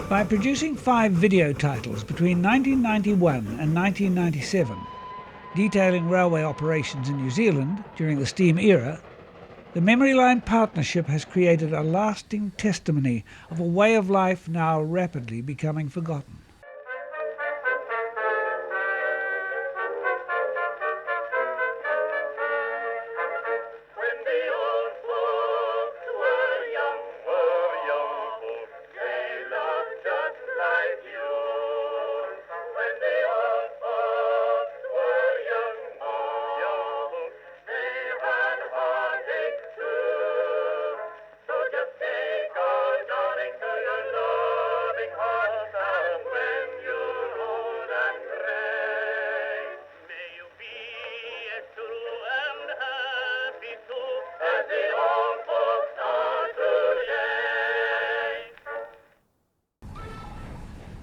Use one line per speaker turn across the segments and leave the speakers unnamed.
By producing 5 video titles between 1991 and 1997, detailing railway operations in New Zealand during the steam era, the Memory Line partnership has created a lasting testimony of a way of life now rapidly becoming forgotten.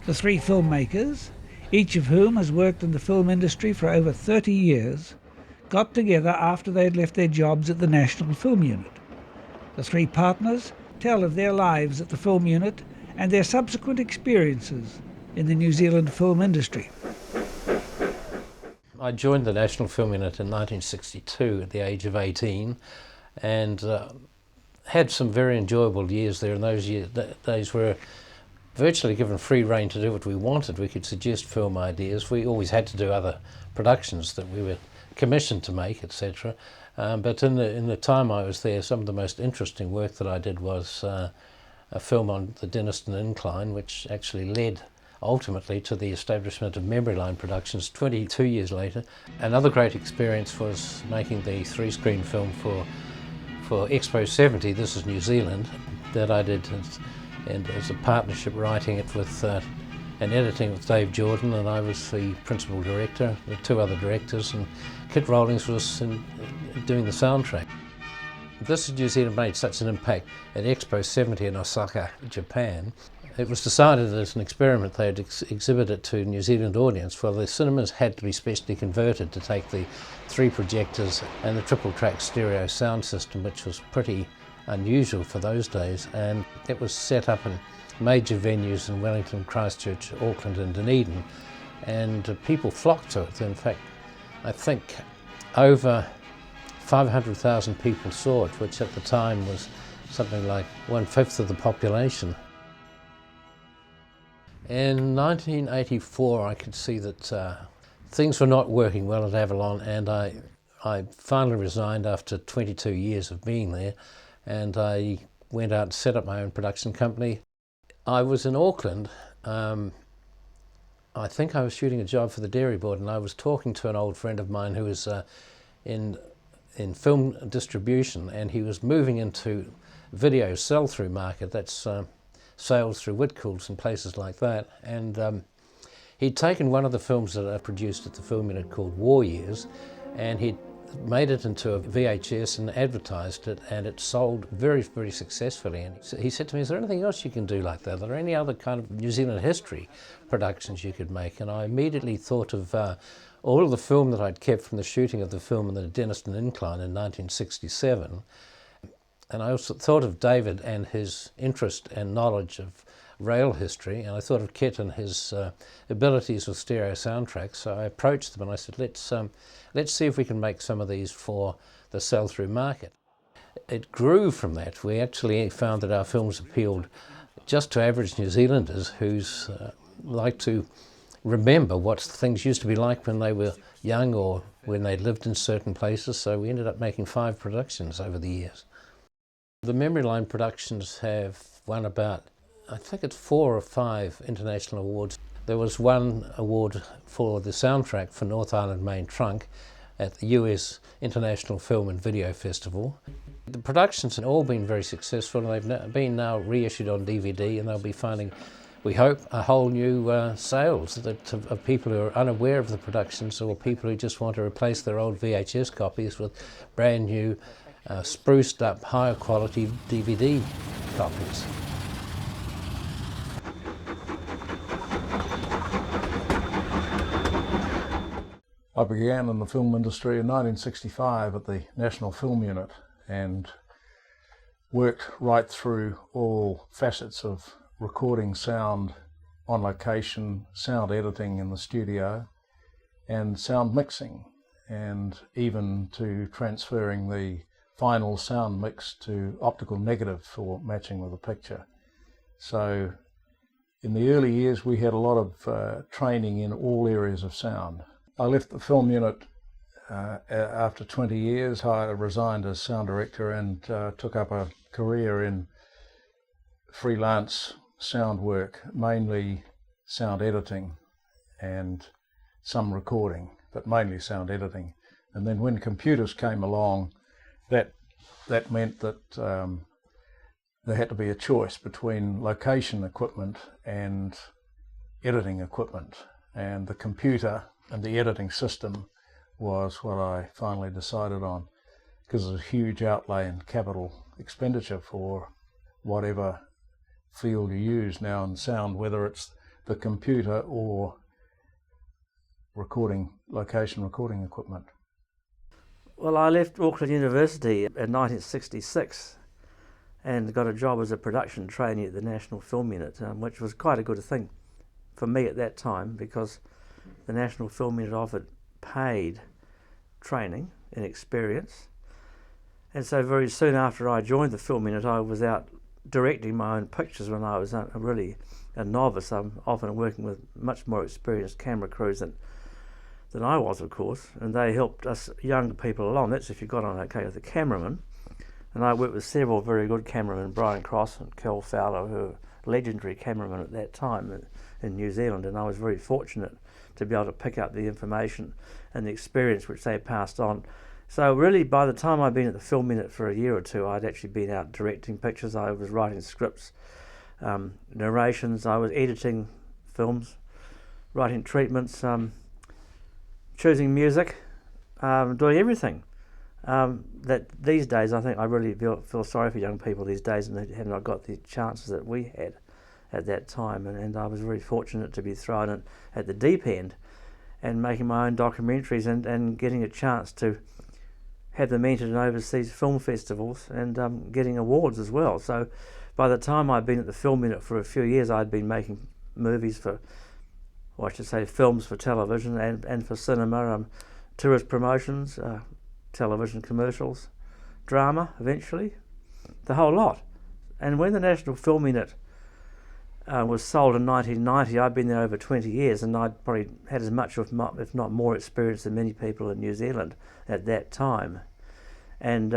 The 3 filmmakers, each of whom has worked in the film industry for over 30 years, got together after they had left their jobs at the National Film Unit. The 3 partners tell of their lives at the film unit and their subsequent experiences in the New Zealand film industry.
I joined the National Film Unit in 1962 at the age of 18 and had some very enjoyable years there. In those days were virtually given free rein to do what we wanted. We could suggest film ideas. We always had to do other productions that we were commissioned to make, etc. But in the time I was there, some of the most interesting work that I did was a film on the Remutaka Incline, which actually led ultimately to the establishment of Memory Line Productions 22 years later. Another great experience was making the 3-screen film for Expo 70, this is New Zealand, that I did. And as a partnership, writing it with and editing with Dave Jordan, and I was the principal director, the 2 other directors, and Kit Rollings was doing the soundtrack. This is New Zealand made such an impact at Expo 70 in Osaka, Japan. It was decided as an experiment they'd exhibit it to New Zealand audience. Well, the cinemas had to be specially converted to take the 3 projectors and the triple-track stereo sound system, which was pretty unusual for those days, and it was set up in major venues in Wellington, Christchurch, Auckland and Dunedin, and people flocked to it. In fact, I think over 500,000 people saw it, which at the time was something like 1/5 of the population. In 1984 I could see that things were not working well at Avalon, and I finally resigned after 22 years of being there, and I went out and set up my own production company. I was in Auckland. I think I was shooting a job for the Dairy Board, and I was talking to an old friend of mine who was in film distribution, and he was moving into video sell-through market. That's sales through Whitcoulls and places like that. And he'd taken one of the films that I produced at the film unit called War Years, and he'd made it into a VHS and advertised it, and it sold very, very successfully. And he said to me, "Is there anything else you can do like that? Are there any other kind of New Zealand history productions you could make?" And I immediately thought of all of the film that I'd kept from the shooting of the film on the Remutaka Incline in 1967. And I also thought of David and his interest and knowledge of rail history, and I thought of Kit and his abilities with stereo soundtracks. So I approached them and I said, let's see if we can make some of these for the sell-through market. It grew from that. We actually found that our films appealed just to average New Zealanders who's like to remember what things used to be like when they were young or when they lived in certain places. So we ended up making 5 productions over the years. The Memory Line productions have won about, I think it's 4 or 5 international awards. There was one award for the soundtrack for North Island Main Trunk at the US International Film and Video Festival. The productions have all been very successful, and they've been now reissued on DVD, and they'll be finding, we hope, a whole new sales of people who are unaware of the productions, or people who just want to replace their old VHS copies with brand new, spruced up, higher quality DVD copies.
I began in the film industry in 1965 at the National Film Unit and worked right through all facets of recording sound on location, sound editing in the studio, and sound mixing, and even to transferring the final sound mix to optical negative for matching with the picture. So in the early years we had a lot of training in all areas of sound. I left the film unit after 20 years. I resigned as sound director and took up a career in freelance sound work, mainly sound editing and some recording, but mainly sound editing. And then when computers came along, that meant that there had to be a choice between location equipment and editing equipment, and the computer and the editing system was what I finally decided on, because there's a huge outlay in capital expenditure for whatever field you use now in sound, whether it's the computer or location recording equipment.
Well, I left Auckland University in 1966 and got a job as a production trainee at the National Film Unit, which was quite a good thing for me at that time, because the National Film Unit offered paid training and experience. And so very soon after I joined the Film Unit, I was out directing my own pictures when I was really a novice. I'm often working with much more experienced camera crews than I was, of course, and they helped us young people along. That's if you got on okay with the cameraman. And I worked with several very good cameramen, Brian Cross and Kel Fowler, who were legendary cameramen at that time in New Zealand, and I was very fortunate to be able to pick up the information and the experience which they passed on. So really, by the time I'd been at the Film Unit for a year or two, I'd actually been out directing pictures. I was writing scripts, narrations, I was editing films, writing treatments, choosing music, doing everything. That these days, I think I really feel sorry for young people these days, and they have not got the chances that we had at that time. And I was very fortunate to be thrown in at the deep end and making my own documentaries and getting a chance to have them entered in overseas film festivals and getting awards as well. So by the time I'd been at the Film Unit for a few years, I'd been making movies for, or I should say films for television and for cinema, tourist promotions, television commercials, drama eventually, the whole lot. And when the National Film Unit was sold in 1990, I'd been there over 20 years, and I'd probably had as much, if not more, experience than many people in New Zealand at that time. And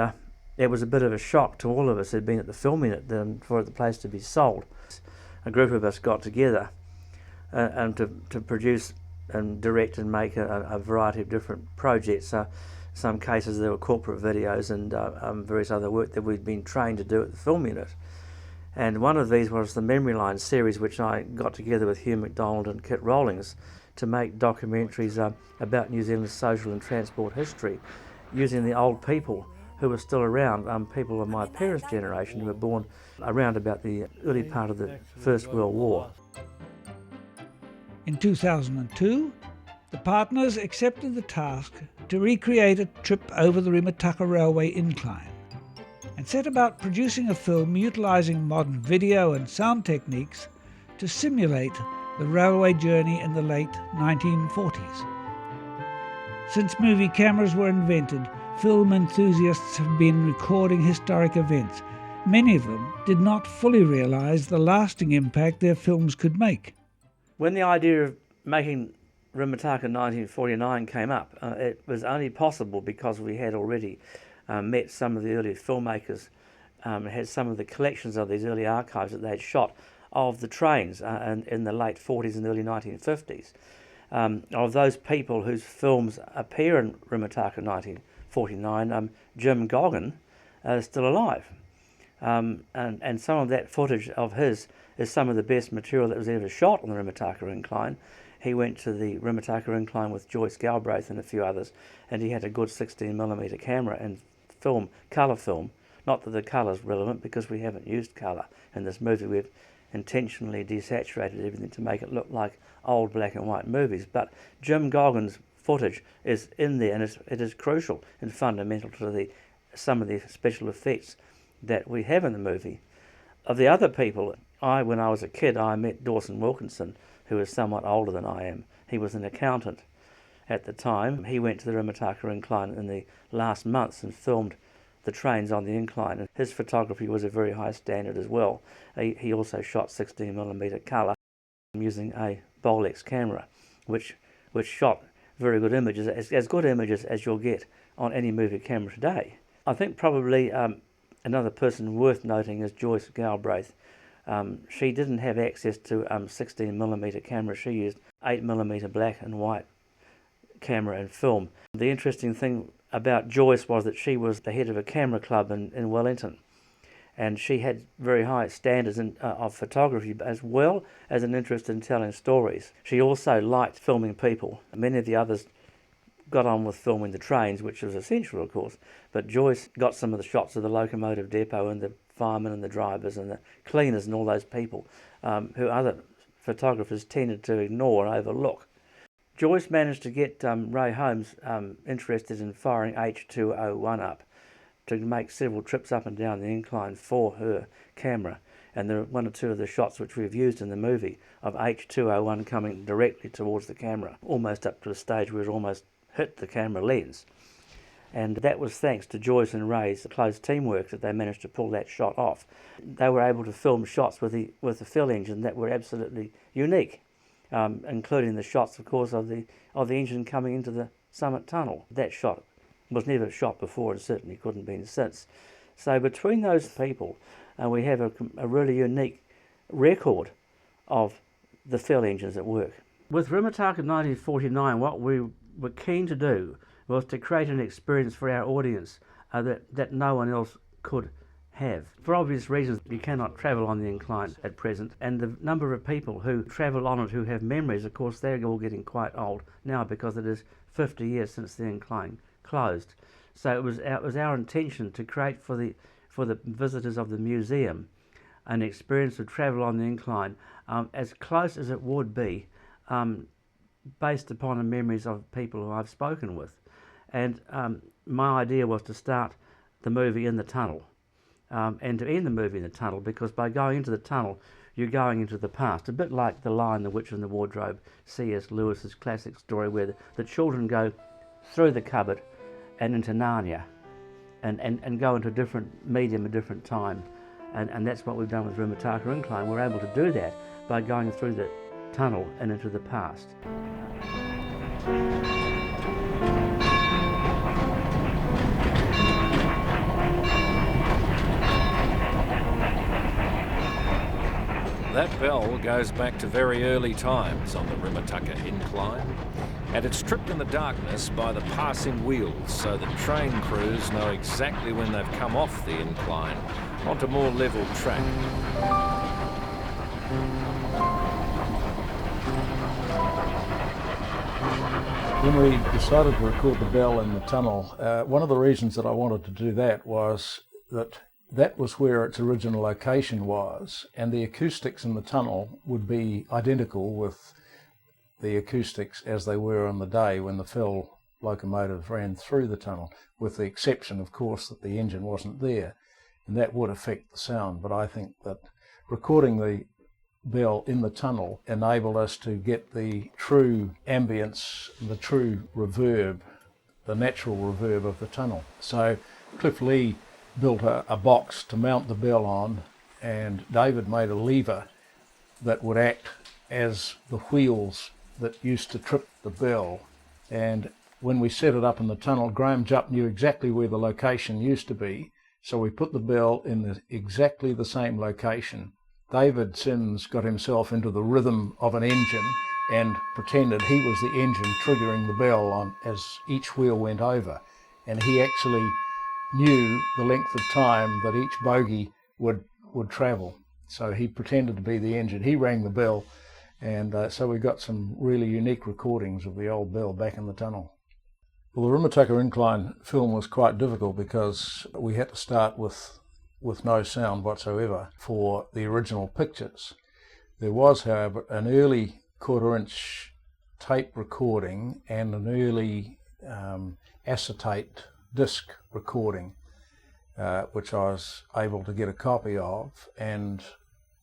it was a bit of a shock to all of us who'd been at the Film Unit for the place to be sold. A group of us got together and to produce and direct and make a variety of different projects. Some cases there were corporate videos and various other work that we'd been trained to do at the Film Unit. And one of these was the Memory Line series, which I got together with Hugh MacDonald and Kit Rawlings to make documentaries about New Zealand's social and transport history, using the old people who were still around, people of my parents' generation who were born around about the early part of the First World War.
In 2002, the partners accepted the task to recreate a trip over the Remutaka Railway Incline and set about producing a film utilising modern video and sound techniques to simulate the railway journey in the late 1940s. Since movie cameras were invented, film enthusiasts have been recording historic events. Many of them did not fully realise the lasting impact their films could make.
When the idea of making Rimutaka 1949 came up, it was only possible because we had already met some of the early filmmakers, had some of the collections of these early archives that they'd shot of the trains in the late 40s and early 1950s. Of those people whose films appear in Rimutaka 1949, Jim Goggin is still alive. And some of that footage of his is some of the best material that was ever shot on the Remutaka Incline. He went to the Remutaka Incline with Joyce Galbraith and a few others, and he had a good 16mm camera and colour film. Not that the colour's relevant, because we haven't used colour in this movie. We've intentionally desaturated everything to make it look like old black and white movies. But Jim Goggin's footage is in there, and it is crucial and fundamental to some of the special effects that we have in the movie. Of the other people When I was a kid, I met Dawson Wilkinson, who is somewhat older than I am. He was an accountant at the time. He went to the Remutaka Incline in the last months and filmed the trains on the incline. And his photography was a very high standard as well. He also shot 16mm colour using a Bolex camera, which shot very good images, as good images as you'll get on any movie camera today. I think probably another person worth noting is Joyce Galbraith. She didn't have access to 16mm camera. She used 8mm black and white camera and film. The interesting thing about Joyce was that she was the head of a camera club in Wellington, and she had very high standards of photography as well as an interest in telling stories. She also liked filming people. Many of the others got on with filming the trains, which was essential, of course, but Joyce got some of the shots of the locomotive depot and the firemen and the drivers and the cleaners and all those people who other photographers tended to ignore and overlook. Joyce managed to get Ray Holmes interested in firing H201 up to make several trips up and down the incline for her camera. And there are one or two of the shots which we've used in the movie of H201 coming directly towards the camera, almost up to a stage where it almost hit the camera lens. And that was thanks to Joyce and Ray's close teamwork that they managed to pull that shot off. They were able to film shots with the fill engine that were absolutely unique. Including the shots, of course, of the engine coming into the summit tunnel. That shot was never shot before and certainly couldn't have been since. So between those people, we have a really unique record of the fill engines at work. With Rimutaka 1949, what we were keen to do was to create an experience for our audience that no one else could have. For obvious reasons, you cannot travel on the incline at present, and the number of people who travel on it who have memories, of course, they're all getting quite old now because it is 50 years since the incline closed. So it was our intention to create for the visitors of the museum an experience of travel on the incline as close as it would be based upon the memories of people who I've spoken with. And my idea was to start the movie in the tunnel. And to end the movie in the tunnel, because by going into the tunnel, you're going into the past. A bit like The Lion, the Witch and the Wardrobe, C.S. Lewis's classic story, where the children go through the cupboard and into Narnia and go into a different medium, a different time. And that's what we've done with Remutaka Incline. We're able to do that by going through the tunnel and into the past.
That bell goes back to very early times on the Remutaka Incline, and it's tripped in the darkness by the passing wheels so that train crews know exactly when they've come off the incline onto more level track.
When we decided to record the bell in the tunnel, one of the reasons that I wanted to do that was that was where its original location was, and the acoustics in the tunnel would be identical with the acoustics as they were on the day when the Phil locomotive ran through the tunnel, with the exception, of course, that the engine wasn't there, and that would affect the sound. But I think that recording the bell in the tunnel enabled us to get the true ambience, the true reverb, the natural reverb of the tunnel. So Cliff Lee built a box to mount the bell on, and David made a lever that would act as the wheels that used to trip the bell. And when we set it up in the tunnel, Graham Jupp knew exactly where the location used to be, so we put the bell in exactly the same location. David Sims got himself into the rhythm of an engine and pretended he was the engine triggering the bell on as each wheel went over, and he actually knew the length of time that each bogie would travel. So he pretended to be the engine. He rang the bell, and so we got some really unique recordings of the old bell back in the tunnel. Well, the Rimutaka Incline film was quite difficult because we had to start with no sound whatsoever for the original pictures. There was, however, an early quarter-inch tape recording and an early acetate disc recording, which I was able to get a copy of, and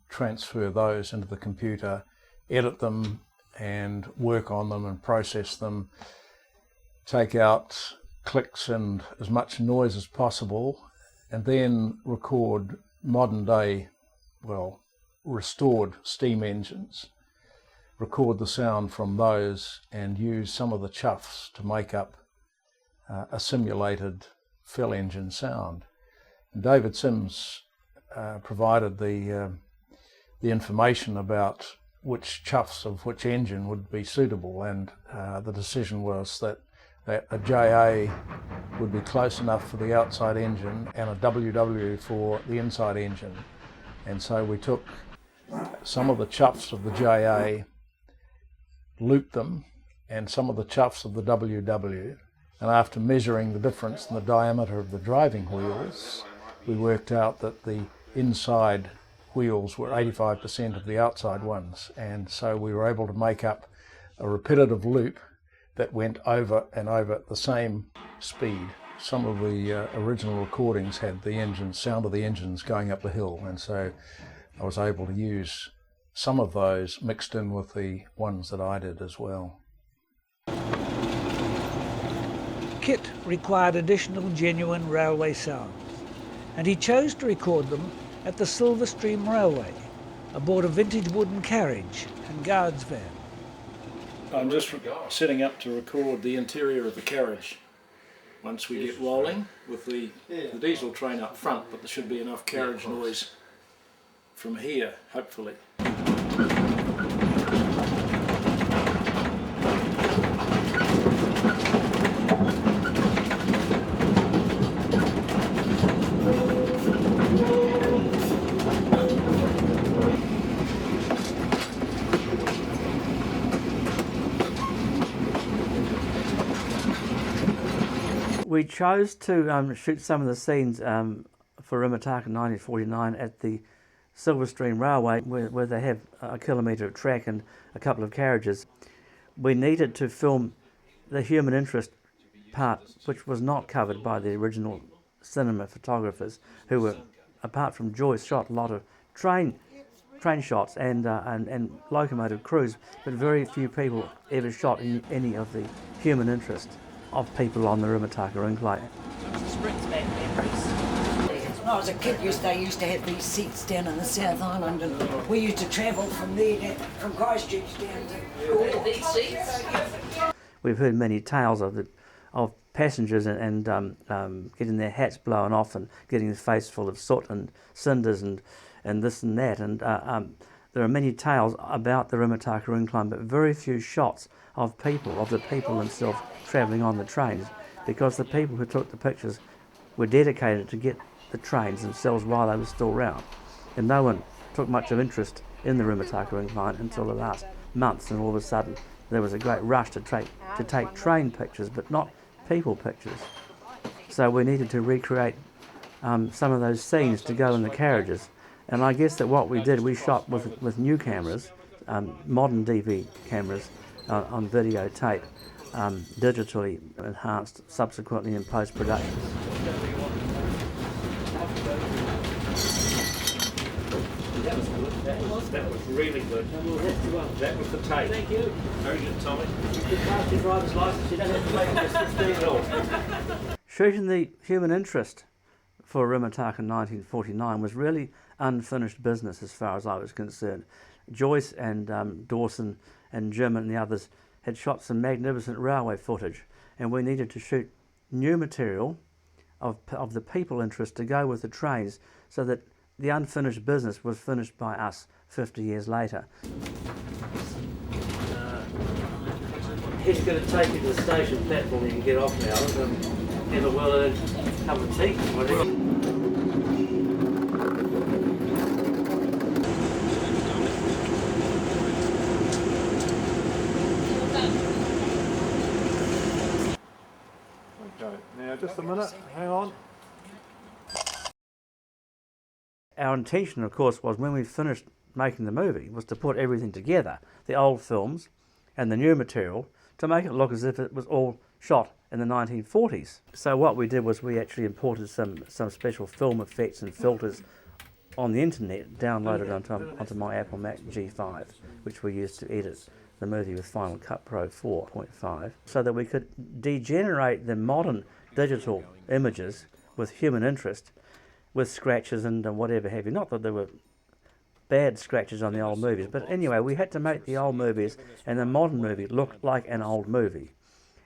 transfer those into the computer, edit them and work on them and process them, take out clicks and as much noise as possible, and then record modern day, well, restored steam engines, record the sound from those and use some of the chuffs to make up a simulated fill engine sound. And David Sims provided the information about which chuffs of which engine would be suitable, and the decision was that a JA would be close enough for the outside engine and a WW for the inside engine. And so we took some of the chuffs of the JA, looped them, and some of the chuffs of the WW, and after measuring the difference in the diameter of the driving wheels, we worked out that the inside wheels were 85% of the outside ones, and so we were able to make up a repetitive loop that went over and over at the same speed. Some of the original recordings had the sound of the engines going up the hill, and so I was able to use some of those mixed in with the ones that I did as well.
Kit required additional genuine railway sounds, and he chose to record them at the Silver Stream Railway, aboard a vintage wooden carriage and guards van.
I'm just setting up to record the interior of the carriage. Once we get rolling with the diesel train up front, but there should be enough carriage noise from here, hopefully.
We chose to shoot some of the scenes for Rimutaka 1949 at the Silver Stream Railway, where they have a kilometre of track and a couple of carriages. We needed to film the human interest part, which was not covered by the original cinema photographers, who were, apart from Joyce, shot a lot of train shots and locomotive crews, but very few people ever shot any of the human interest of people on the Remutaka Incline.
When I was a kid, they used to have these seats down in the South Island, and we used to travel from there, from Christchurch down to these seats.
We've heard many tales of passengers and getting their hats blown off and getting their face full of soot and cinders and this and that. And there are many tales about the Remutaka Incline, but very few shots of the people themselves travelling on the trains, because the people who took the pictures were dedicated to get the trains themselves while they were still around. And no one took much of interest in the Remutaka Incline until the last months, and all of a sudden there was a great rush to take train pictures, but not people pictures. So we needed to recreate some of those scenes to go in the carriages. And I guess that what we did, we shot with new cameras, modern DV cameras on videotape, digitally enhanced subsequently in post-production.
That was really good. That was the tape. Thank you. Very good, Tommy.
You passed your driver's license, you don't have to make this 15 at all. Shooting the human interest for Rimutaka in 1949 was really unfinished business as far as I was concerned. Joyce and Dawson and Jim and the others had shot some magnificent railway footage, and we needed to shoot new material of the people interest to go with the trains, so that the unfinished business was finished by us 50 years later. He's going to take you to the station platform. You can get off now and have a well-earned cup of tea.
Okay, now just a minute, hang on.
Our intention, of course, was when we finished making the movie, was to put everything together, the old films and the new material, to make it look as if it was all shot in the 1940s. So what we did was we actually imported some special film effects and filters on the internet, downloaded onto my Apple Mac G5, which we used to edit the movie with Final Cut Pro 4.5, so that we could degenerate the modern digital images with human interest, with scratches and whatever have you. Not that there were bad scratches on the old movies, but anyway, we had to make the old movies and the modern movie look like an old movie.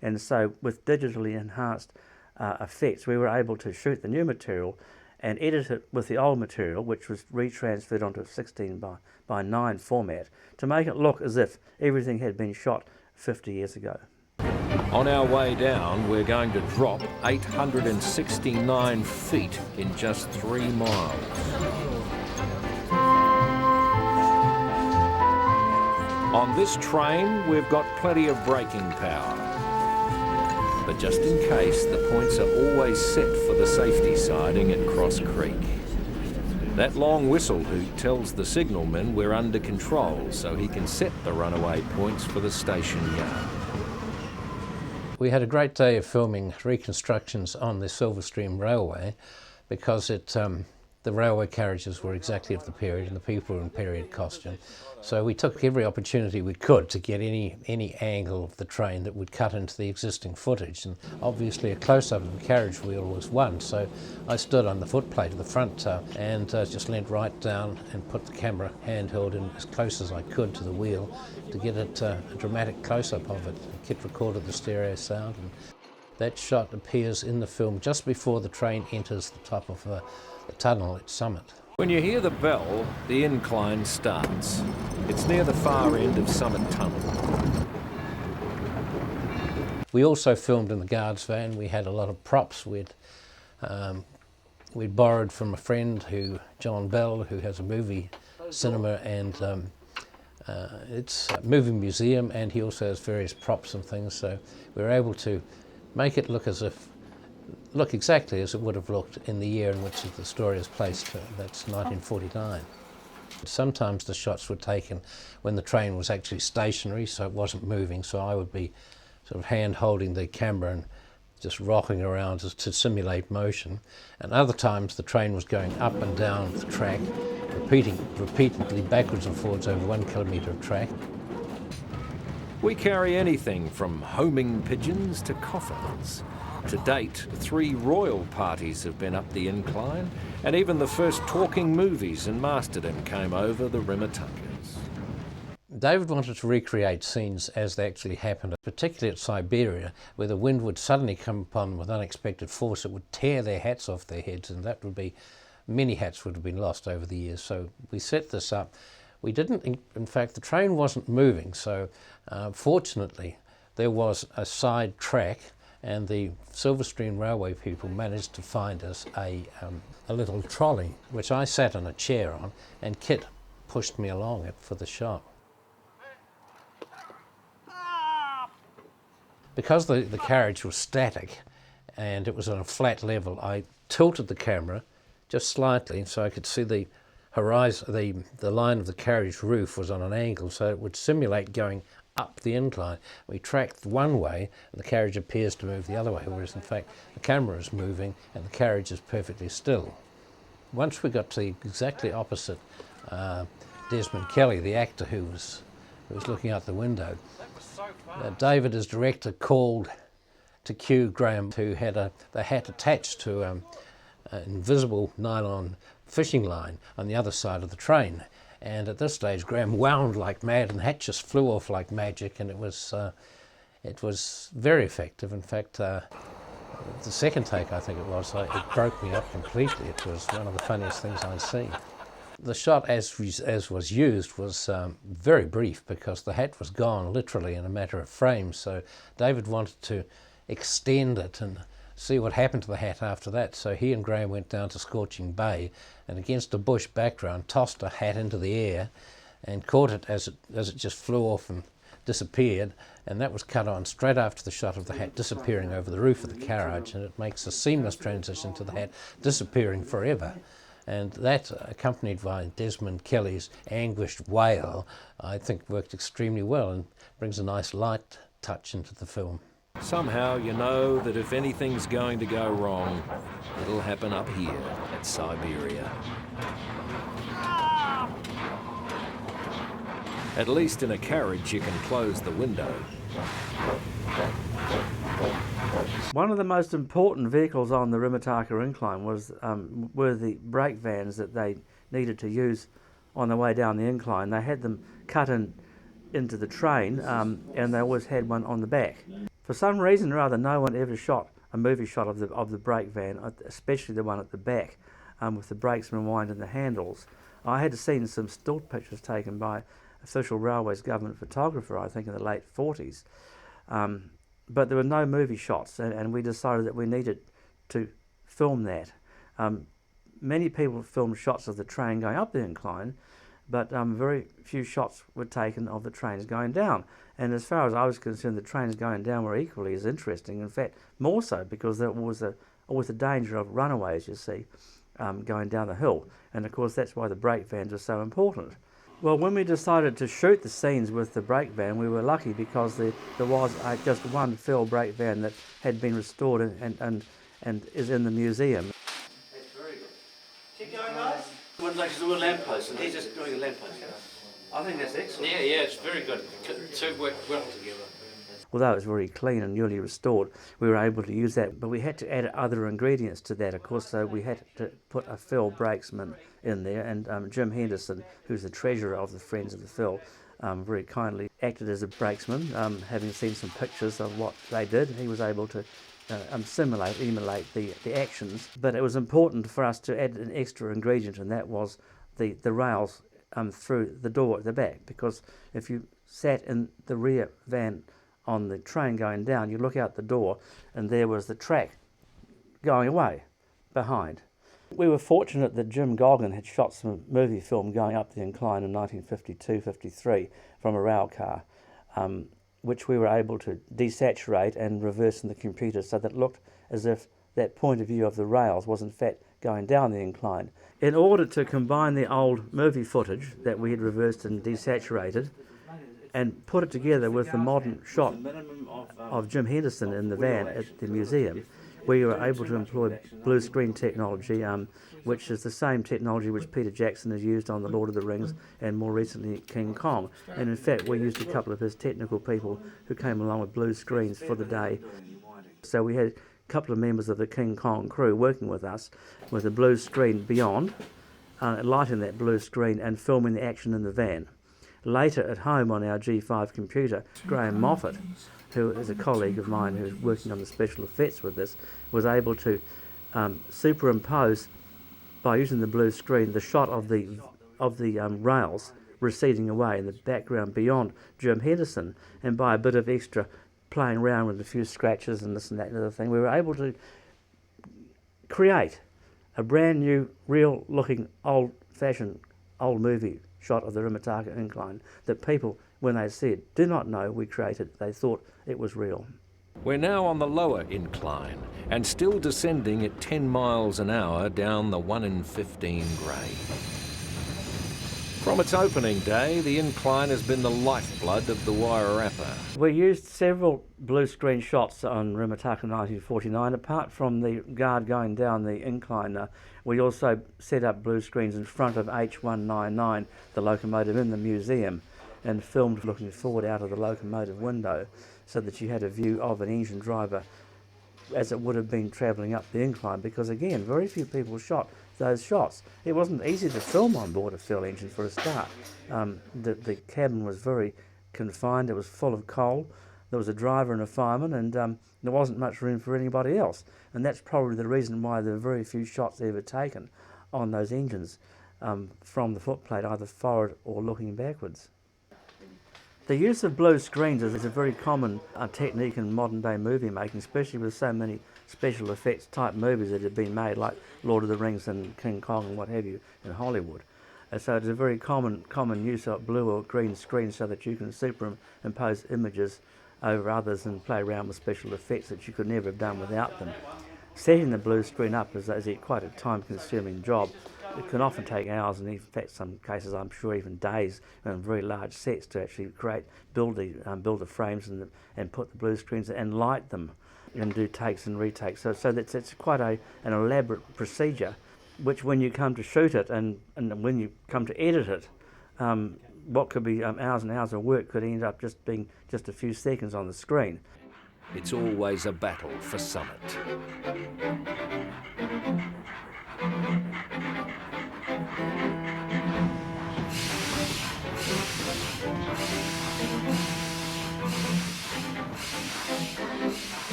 And so with digitally enhanced effects, we were able to shoot the new material and edit it with the old material, which was retransferred onto a 16 by 9 format, to make it look as if everything had been shot 50 years ago.
On our way down, we're going to drop 869 feet in just 3 miles. On this train, we've got plenty of braking power. But just in case, the points are always set for the safety siding at Cross Creek. That long whistle hoot tells the signalman we're under control, so he can set the runaway points for the station yard.
We had a great day of filming reconstructions on the Silverstream Railway because the railway carriages were exactly of the period and the people were in period costume. So we took every opportunity we could to get any angle of the train that would cut into the existing footage, and obviously a close-up of the carriage wheel was one. So I stood on the footplate of the front and just leant right down and put the camera handheld in as close as I could to the wheel to get a dramatic close-up of it. Kit recorded the stereo sound, and that shot appears in the film just before the train enters the top of the tunnel at Summit.
When you hear the bell, the incline starts. It's near the far end of Summit Tunnel.
We also filmed in the guards van. We had a lot of props. We'd borrowed from a friend, John Bell, who has a movie cinema and it's a movie museum, and he also has various props and things. So we were able to make it look exactly as it would have looked in the year in which the story is placed. That's 1949. Sometimes the shots were taken when the train was actually stationary, so it wasn't moving, so I would be sort of hand holding the camera and just rocking around to simulate motion. And other times the train was going up and down the track, repeatedly backwards and forwards over 1 kilometre of track.
We carry anything from homing pigeons to coffins. To date, 3 royal parties have been up the incline, and even the first talking movies in Masterton came over the Rimutakas.
David wanted to recreate scenes as they actually happened, particularly at Siberia, where the wind would suddenly come upon them with unexpected force. It would tear their hats off their heads, and that would be, many hats would have been lost over the years. So we set this up. We didn't, in fact, the train wasn't moving, so fortunately there was a side track, and the Silverstream Railway people managed to find us a little trolley, which I sat on a chair on, and Kit pushed me along it for the shot. Because the carriage was static and it was on a flat level, I tilted the camera just slightly so I could see the horizon, the line of the carriage roof was on an angle, so it would simulate going up the incline. We tracked one way and the carriage appears to move the other way, whereas in fact the camera is moving and the carriage is perfectly still. Once we got to the exactly opposite Desmond Kelly, the actor who was looking out the window, David, as director, called to cue Graham, who had the hat attached to an invisible nylon fishing line on the other side of the train. And at this stage, Graham wound like mad, and the hat just flew off like magic, and it was very effective. In fact, the second take, I think it was, it broke me up completely. It was one of the funniest things I'd seen. The shot, as was used, was very brief because the hat was gone literally in a matter of frames. So David wanted to extend it and see what happened to the hat after that. So he and Graham went down to Scorching Bay and against a bush background tossed a hat into the air and caught it as it just flew off and disappeared, and that was cut on straight after the shot of the hat disappearing over the roof of the carriage, and it makes a seamless transition to the hat disappearing forever. And that, accompanied by Desmond Kelly's anguished wail, I think worked extremely well and brings a nice light touch into the film.
Somehow you know that if anything's going to go wrong, it'll happen up here at Siberia. At least in a carriage you can close the window.
One of the most important vehicles on the Rimutaka Incline were the brake vans that they needed to use on the way down the incline. They had them cut into the train, and they always had one on the back. For some reason or other, no one ever shot a movie shot of the brake van, especially the one at the back, with the brakes rewinding the handles. I had seen some still pictures taken by official Railways government photographer, I think in the late 40s. But there were no movie shots, and we decided that we needed to film that. Many people filmed shots of the train going up the incline, but very few shots were taken of the trains going down. And as far as I was concerned, the trains going down were equally as interesting, in fact more so, because there was always the danger of runaways, you see, going down the hill. And of course that's why the brake vans are so important. Well, when we decided to shoot the scenes with the brake van, we were lucky because there was just one Phil brake van that had been restored and is in the museum. That's very good. Keep going, guys. One like to do a lamppost, and he's just doing a lamppost. I think that's excellent. Yeah, it's very good. Two work well together. Although it was very clean and newly restored, we were able to use that, but we had to add other ingredients to that, of course, so we had to put a Phil brakesman in there, and Jim Henderson, who's the treasurer of the Friends of the Phil, very kindly acted as a brakesman. Having seen some pictures of what they did, he was able to emulate the actions, but it was important for us to add an extra ingredient, and that was the rails through the door at the back, because if you sat in the rear van on the train going down, you look out the door and there was the track going away behind. We were fortunate that Jim Goggin had shot some movie film going up the incline in 1952-53 from a rail car, which we were able to desaturate and reverse in the computer so that it looked as if that point of view of the rails was in fact going down the incline. In order to combine the old movie footage that we had reversed and desaturated and put it together with the modern shot of Jim Henderson in the van at the museum, we were able to employ blue screen technology, which is the same technology which Peter Jackson has used on The Lord of the Rings and more recently King Kong. And in fact we used a couple of his technical people who came along with blue screens for the day. So we had a couple of members of the King Kong crew working with us with a blue screen beyond, lighting that blue screen and filming the action in the van. Later at home on our G5 computer, Graham Moffat, who is a colleague of mine who's working on the special effects with this, was able to superimpose, by using the blue screen, the shot of the rails receding away in the background beyond Jim Henderson, and by a bit of extra playing around with a few scratches and this and that and the other thing, we were able to create a brand new, real looking, old-fashioned, old movie shot of the Remutaka Incline that people, when they see it, do not know we created. They thought it was real.
We're now on the lower incline and still descending at 10 miles an hour down the 1 in 15 grade. From its opening day, the incline has been the lifeblood of the Wairarapa.
We used several blue screen shots on Rimutaka 1949. Apart from the guard going down the incline, we also set up blue screens in front of H199, the locomotive in the museum, and filmed looking forward out of the locomotive window so that you had a view of an engine driver as it would have been travelling up the incline, because again, very few people shot those shots. It wasn't easy to film on board a Phil engine for a start. The cabin was very confined, it was full of coal, there was a driver and a fireman, and there wasn't much room for anybody else. And that's probably the reason why there were very few shots ever taken on those engines from the footplate, either forward or looking backwards. The use of blue screens is a very common technique in modern day movie making, especially with so many special effects type movies that have been made, like Lord of the Rings and King Kong and what have you in Hollywood. So it's a very common use of blue or green screens so that you can superimpose images over others and play around with special effects that you could never have done without them. Setting the blue screen up is quite a time-consuming job. It can often take hours, and in fact some cases I'm sure even days, on very large sets to actually build the frames and put the blue screens and light them and do takes and retakes. So it's quite an elaborate procedure, which when you come to shoot it and when you come to edit it, what could be hours and hours of work could end up just being just a few seconds on the screen.
It's always a battle for summit.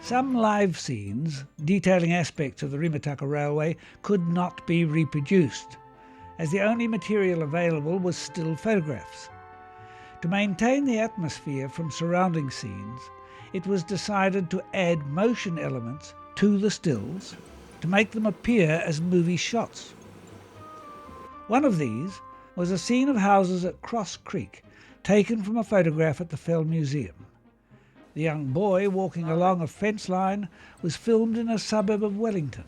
Some live scenes detailing aspects of the Rimutaka Railway could not be reproduced, as the only material available was still photographs. To maintain the atmosphere from surrounding scenes, it was decided to add motion elements to the stills to make them appear as movie shots. One of these was a scene of houses at Cross Creek, taken from a photograph at the Fell Museum. The young boy walking along a fence line was filmed in a suburb of Wellington.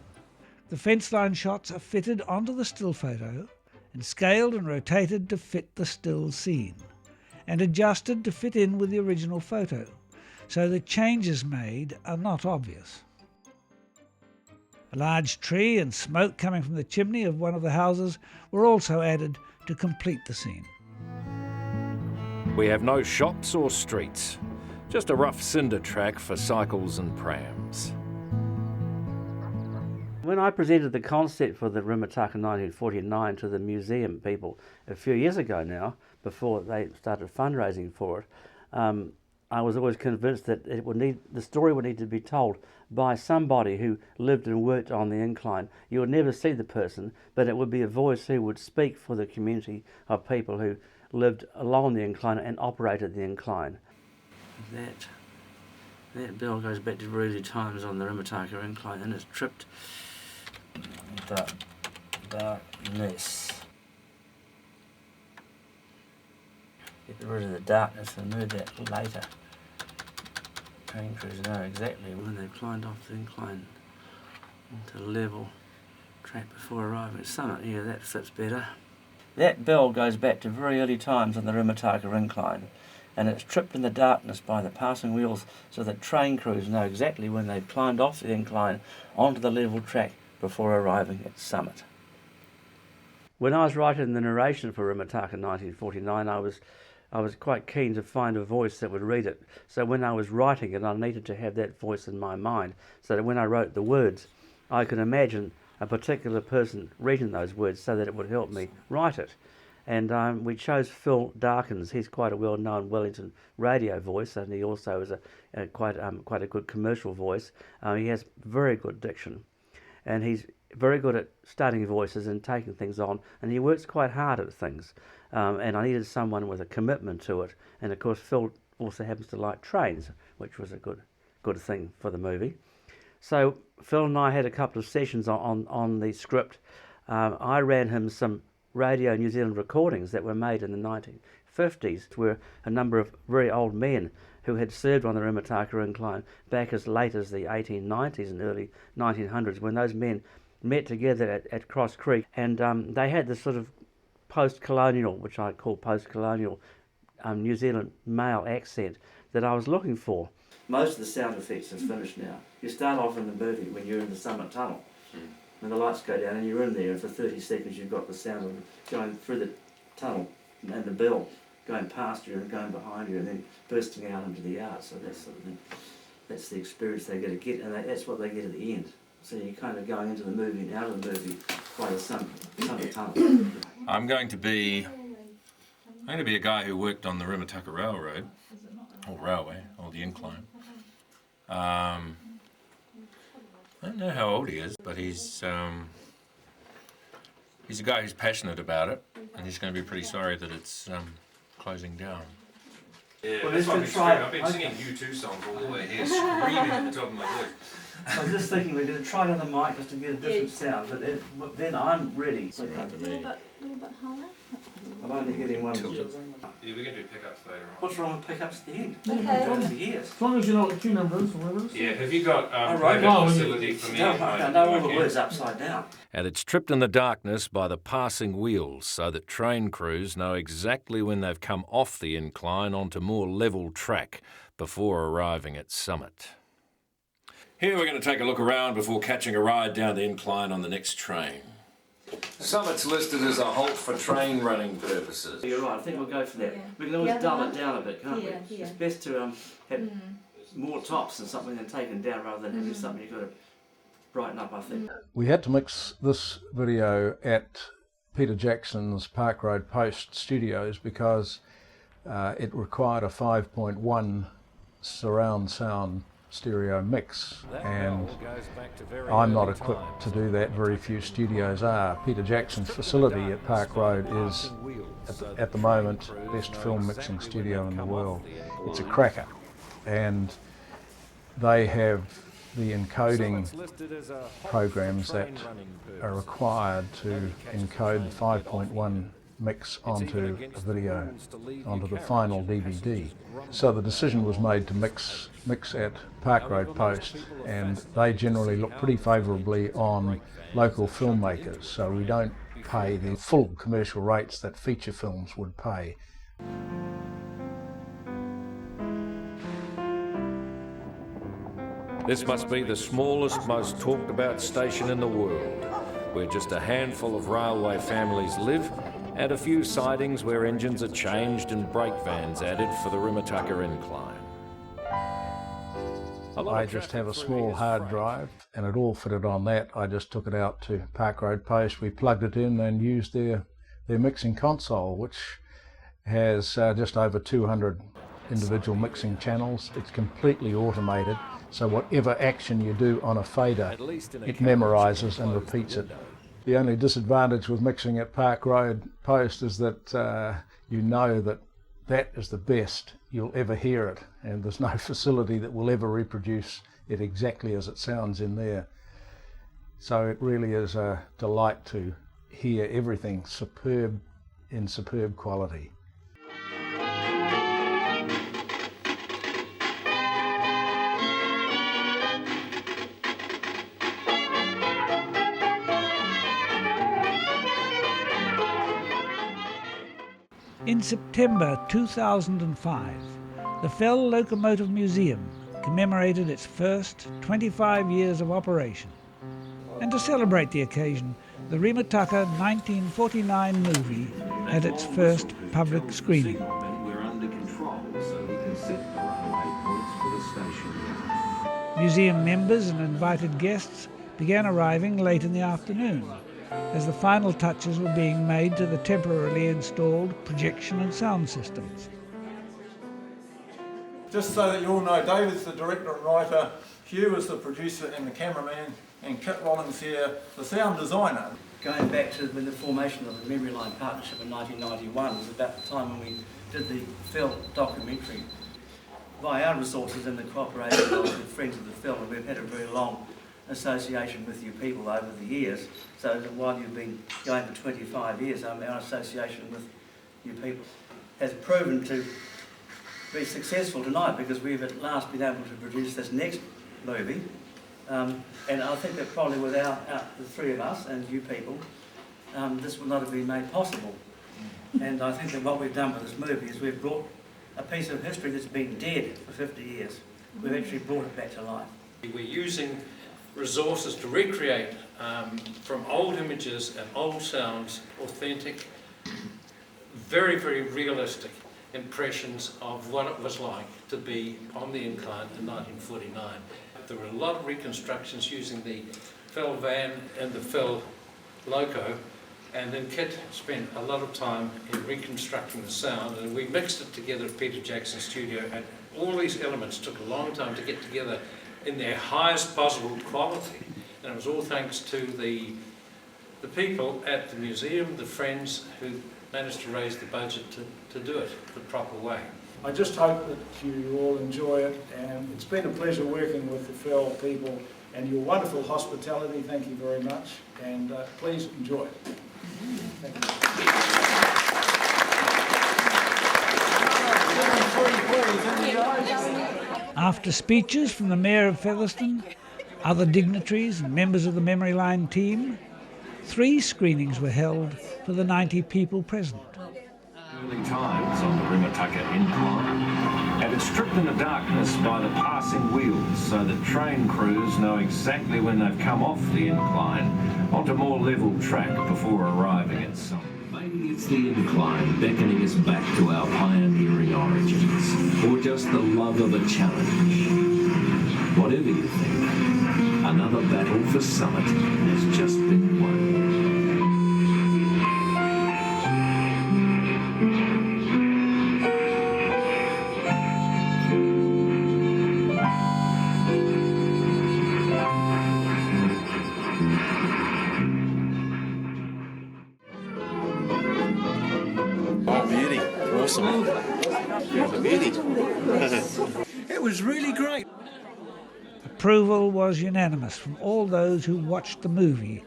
The fence line shots are fitted onto the still photo and scaled and rotated to fit the still scene, and adjusted to fit in with the original photo, so the changes made are not obvious. A large tree and smoke coming from the chimney of one of the houses were also added to complete the scene.
We have no shops or streets, just a rough cinder track for cycles and prams.
When I presented the concept for the Remutaka 1949 to the museum people a few years ago now, before they started fundraising for it, I was always convinced that the story would need to be told by somebody who lived and worked on the incline. You would never see the person, but it would be a voice who would speak for the community of people who lived along the incline and operated the incline. That bell goes back to early times on the Rimutaka Incline, and it's tripped the darkness. Get rid of the darkness and move that later. Train crews know exactly when they've climbed off the incline into level track before arriving at summit. Yeah, that fits better. That bell goes back to very early times on the Rimutaka Incline, and it's tripped in the darkness by the passing wheels so that train crews know exactly when they've climbed off the incline onto the level track before arriving at summit. When I was writing the narration for Remutaka 1949, I was quite keen to find a voice that would read it. So when I was writing it, I needed to have that voice in my mind, so that when I wrote the words, I could imagine a particular person reading those words so that it would help me write it. And we chose Phil Darkins. He's quite a well-known Wellington radio voice, and he also is quite a good commercial voice. He has very good diction, and he's very good at starting voices and taking things on, and he works quite hard at things. And I needed someone with a commitment to it. And of course, Phil also happens to like trains, which was a good thing for the movie. So Phil and I had a couple of sessions on the script. I ran him some Radio New Zealand recordings that were made in the 1950s, where a number of very old men who had served on the Rimutaka Incline back as late as the 1890s and early 1900s, when those men met together at Cross Creek, and they had this sort of post-colonial, which I call post-colonial New Zealand male accent that I was looking for. Most of the sound effects is finished now. You start off in the movie when you're in the summit tunnel, and the lights go down and you're in there, and for 30 seconds you've got the sound of going through the tunnel and the bell going past you and going behind you and then bursting out into the yard. So that sort of thing, that's the experience they're going to get, and that's what they get at the end. So you're kind of going into the movie and out of the movie by the summit tunnel.
I'm going to be a guy who worked on the Rimutaka Railroad, or railway, or the incline. I don't know how old he is, but he's a guy who's passionate about it, and he's going to be pretty sorry that it's closing down. Yeah,
well, that's what I've
been singing U2 songs all the way here, screaming at the top of my voice.
I was just thinking we're going to try it on the mic just to get a different sound, but then I'm ready.
A little bit
higher.
I'm only getting one.
Yeah, we're going to do pickups later on.
What's wrong with pickups at the end?
Okay.
As long as you know what the tune number is, whatever it is.
Yeah, have you got
right.
facility for me?
I know all the words upside down.
And it's tripped in the darkness by the passing wheels so that train crews know exactly when they've come off the incline onto more level track before arriving at summit. Here we're going to take a look around before catching a ride down the incline on the next train. Summit's listed as a halt for train running purposes.
You're right, I think we'll go for that. We can always dull it down a bit, can't we? It's best to have more tops and something than taken down rather than having something you've got to brighten up, I think.
We had to mix this video at Peter Jackson's Park Road Post studios because it required a 5.1 surround sound stereo mix, and I'm not equipped to do that. Very few studios are. Peter Jackson's facility at Park Road is at the moment best film mixing studio in the world. It's a cracker, and they have the encoding programs that are required to encode the 5.1 mix onto a video, onto the final DVD. So the decision was made to mix at Park Road Post, and they generally look pretty favourably on local filmmakers, so we don't pay the full commercial rates that feature films would pay.
This must be the smallest, most talked about station in the world, where just a handful of railway families live and a few sidings where engines are changed and brake vans added for the Remutaka Incline.
I just have a small hard drive and it all fitted on that. I just took it out to Park Road Post, we plugged it in and used their mixing console, which has just over 200 individual mixing channels. It's completely automated, so whatever action you do on a fader, it memorises and repeats it. The only disadvantage with mixing at Park Road Post is that you know that is the best you'll ever hear it, and there's no facility that will ever reproduce it exactly as it sounds in there. So it really is a delight to hear everything superb in superb quality.
In September 2005, the Fell Locomotive Museum commemorated its first 25 years of operation. And to celebrate the occasion, the Rimutaka 1949 movie had its first public screening. Museum members and invited guests began arriving late in the afternoon, as the final touches were being made to the temporarily installed projection and sound systems.
Just so that you all know, David's the director and writer, Hugh is the producer and the cameraman, and Kit Rollins here, the sound designer.
Going back to when the formation of the Memory Line Partnership in 1991 was about the time when we did the film documentary. By our resources and the cooperation of the friends of the film, and we've had a very long association with you people over the years, so that while you've been going for 25 years, our association with you people has proven to be successful tonight, because we've at last been able to produce this next movie, and I think that probably without the three of us and you people, this would not have been made possible. And I think that what we've done with this movie is we've brought a piece of history that's been dead for 50 years. We've actually brought it back to life.
We're using resources to recreate from old images and old sounds, authentic, very, very realistic impressions of what it was like to be on the incline in 1949. There were a lot of reconstructions using the Fell van and the Fell loco, and then Kit spent a lot of time in reconstructing the sound, and we mixed it together at Peter Jackson's studio, and all these elements took a long time to get together in their highest possible quality, and it was all thanks to the people at the museum, the friends who managed to raise the budget to do it the proper way.
I just hope that you all enjoy it, and it's been a pleasure working with the Fell people and your wonderful hospitality. Thank you very much, and please enjoy it. Thank you.
After speeches from the Mayor of Featherston, other dignitaries and members of the Memory Line team, 3 screenings were held for the 90 people present.
Early times on the Remutaka Incline, And it's stripped in the darkness by the passing wheels so that train crews know exactly when they've come off the incline onto more level track before arriving at some.
Maybe it's the incline beckoning us back to our pioneering origins, or just the love of a challenge. Whatever you think, another battle for summit has just been won.
Oh, beauty. Awesome. It was a beauty. It was really great.
Approval was unanimous from all those who watched the movie.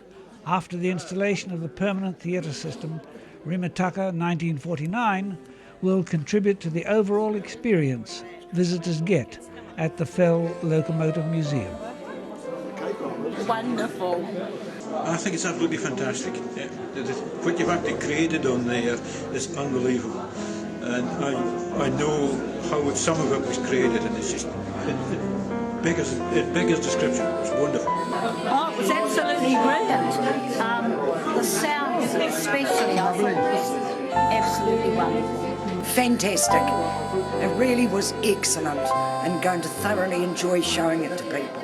After the installation of the permanent theatre system, Rimutaka 1949 will contribute to the overall experience visitors get at the Fell Locomotive Museum.
Wonderful.
I think it's absolutely fantastic. What you've actually created on there is unbelievable. And I know how some of it was created, and it's just biggest description. It's wonderful.
Oh, it was absolutely brilliant. The sound especially, I thought, was absolutely wonderful.
Fantastic. It really was excellent and going to thoroughly enjoy showing it to people.